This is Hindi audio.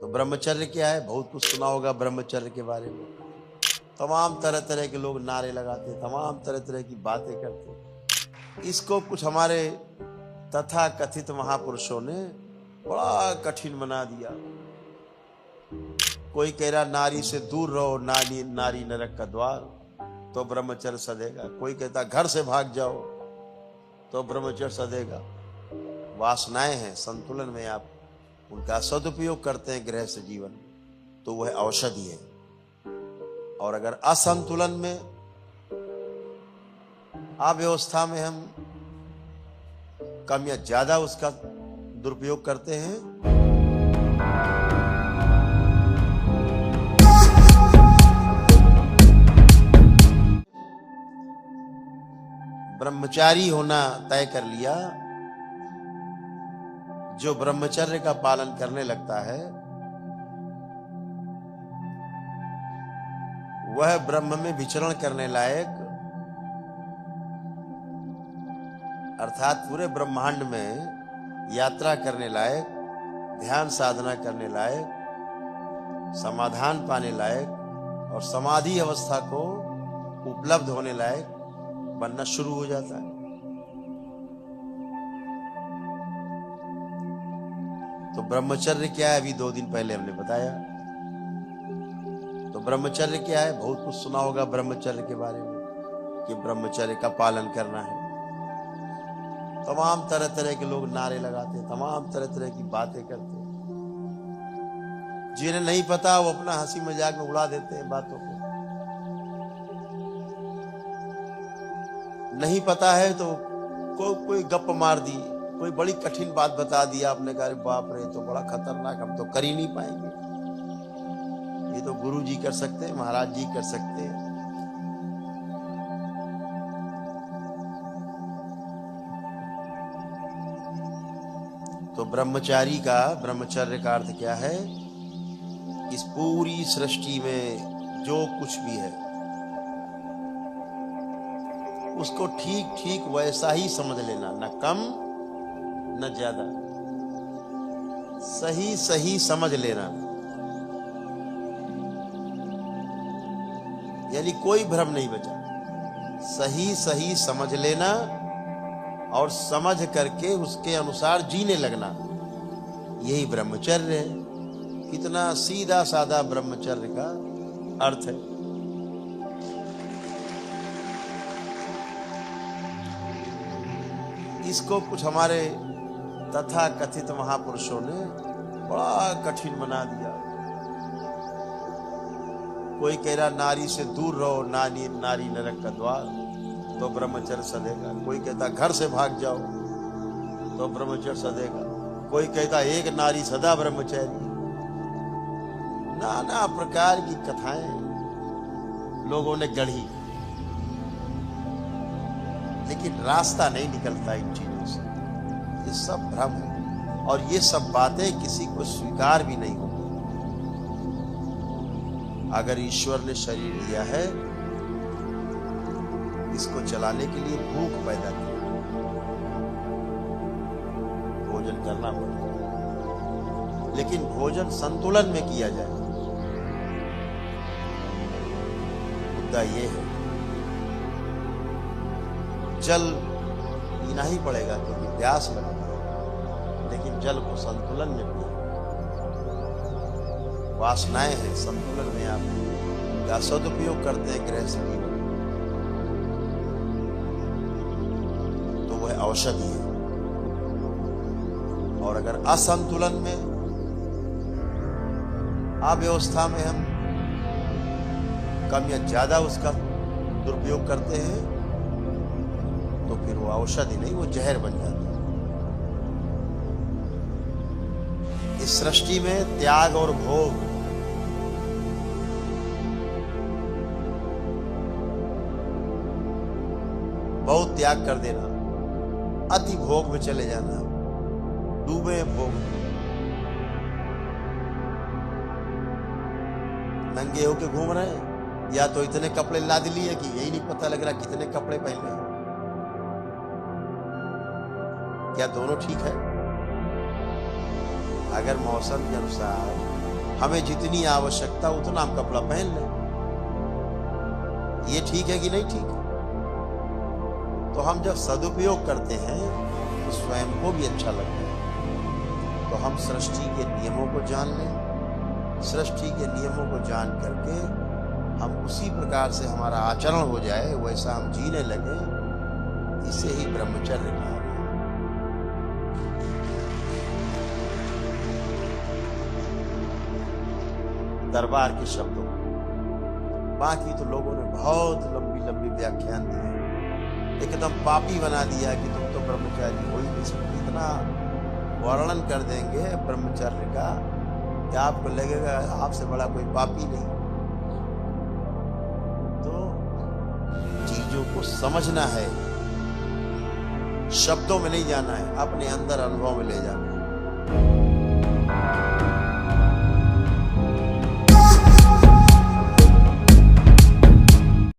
तो ब्रह्मचर्य क्या है? बहुत कुछ सुना होगा ब्रह्मचर्य के बारे में। तमाम तरह तरह के लोग नारे लगाते, तमाम तरह तरह की बातें करते। इसको कुछ हमारे तथा कथित महापुरुषों ने बड़ा कठिन बना दिया। कोई कह रहा नारी से दूर रहो, नारी नारी नरक का द्वार, तो ब्रह्मचर्य सदेगा। कोई कहता घर से भाग जाओ तो ब्रह्मचर्य सदेगा। वासनाएं हैं, संतुलन में आप उनका सदुपयोग करते हैं गृहस्थ जीवन, तो वह औषधि है। और अगर असंतुलन में, अव्यवस्था में हम कम या ज्यादा उसका दुरुपयोग करते हैं, ब्रह्मचारी होना तय कर लिया। जो ब्रह्मचर्य का पालन करने लगता है वह ब्रह्म में विचरण करने लायक, अर्थात पूरे ब्रह्मांड में यात्रा करने लायक, ध्यान साधना करने लायक, समाधान पाने लायक और समाधि अवस्था को उपलब्ध होने लायक बनना शुरू हो जाता है। तो ब्रह्मचर्य क्या है? अभी 2 दिन पहले हमने बताया। तो ब्रह्मचर्य क्या है? बहुत कुछ सुना होगा ब्रह्मचर्य के बारे में कि ब्रह्मचर्य का पालन करना है। तमाम तरह तरह के लोग नारे लगाते, तमाम तरह तरह की बातें करते। जिन्हें नहीं पता वो अपना हंसी मजाक में उड़ा देते हैं बातों को। नहीं पता है तो कोई गप मार दी, कोई बड़ी कठिन बात बता दिया, आपने कहा बाप रे तो बड़ा खतरनाक, हम तो कर ही नहीं पाएंगे, ये तो गुरु जी कर सकते हैं, महाराज जी कर सकते हैं। तो ब्रह्मचारी का, ब्रह्मचर्य का अर्थ क्या है? इस पूरी सृष्टि में जो कुछ भी है उसको ठीक ठीक वैसा ही समझ लेना, न कम न ज्यादा, सही सही समझ लेना। यानी कोई भ्रम नहीं बचा, सही सही समझ लेना और समझ करके उसके अनुसार जीने लगना, यही ब्रह्मचर्य है। कितना सीधा साधा ब्रह्मचर्य का अर्थ है। इसको कुछ हमारे तथा कथित महापुरुषों ने बड़ा कठिन बना दिया। कोई कह रहा नारी से दूर रहो, नारी नारी नरक का द्वार, तो ब्रह्मचर्य सदेगा। कोई कहता घर से भाग जाओ तो ब्रह्मचर्य सदेगा। कोई कहता एक नारी सदा ब्रह्मचारी। नाना प्रकार की कथाएं लोगों ने गढ़ी, लेकिन रास्ता नहीं निकलता इन चीजों से। ये सब भ्रम है और ये सब बातें किसी को स्वीकार भी नहीं होगी। अगर ईश्वर ने शरीर दिया है, इसको चलाने के लिए भूख पैदा की, भोजन करना पड़ेगा, लेकिन भोजन संतुलन में किया जाए। मुद्दा ये है, जल पीना ही पड़ेगा क्योंकि प्यास लगता है, लेकिन जल को संतुलन में पिए। वासनाएं हैं, संतुलन में आप का सदुपयोग करते हैं गृहस्थ जीवन, तो वह औषधि है। और अगर असंतुलन में, अव्यवस्था में हम कम या ज्यादा उसका दुरुपयोग करते हैं, तो फिर वो औषधि नहीं, वो जहर बन जाता है। इस सृष्टि में त्याग और भोग, बहुत त्याग कर देना, अति भोग में चले जाना, डूबे भोग में, नंगे होके घूम रहे हैं, या तो इतने कपड़े लाद लिए कि यही नहीं पता लग रहा कितने कपड़े पहने हैं। क्या दोनों ठीक है? अगर मौसम के अनुसार हमें जितनी आवश्यकता उतना हम कपड़ा पहन लें। ये ठीक है कि नहीं ठीक है? तो हम जब सदुपयोग करते हैं तो स्वयं को भी अच्छा लगता है। तो हम सृष्टि के नियमों को जान लें, सृष्टि के नियमों को जान करके हम उसी प्रकार से हमारा आचरण हो जाए, वैसा हम जीने लगे। इसे ही ब्रह्मचर्य कहा गया। दरबार के शब्दों, बाकी तो लोगों ने बहुत लंबी लंबी व्याख्यान दी है, एकदम पापी बना दिया कि तुम तो ब्रह्मचारी हो ही नहीं सकते। इतना वर्णन कर देंगे ब्रह्मचर्य का कि आपको लगेगा आपसे बड़ा कोई पापी नहीं। तो चीजों को समझना है, शब्दों में नहीं जाना है, अपने अंदर अनुभव में ले जाना है।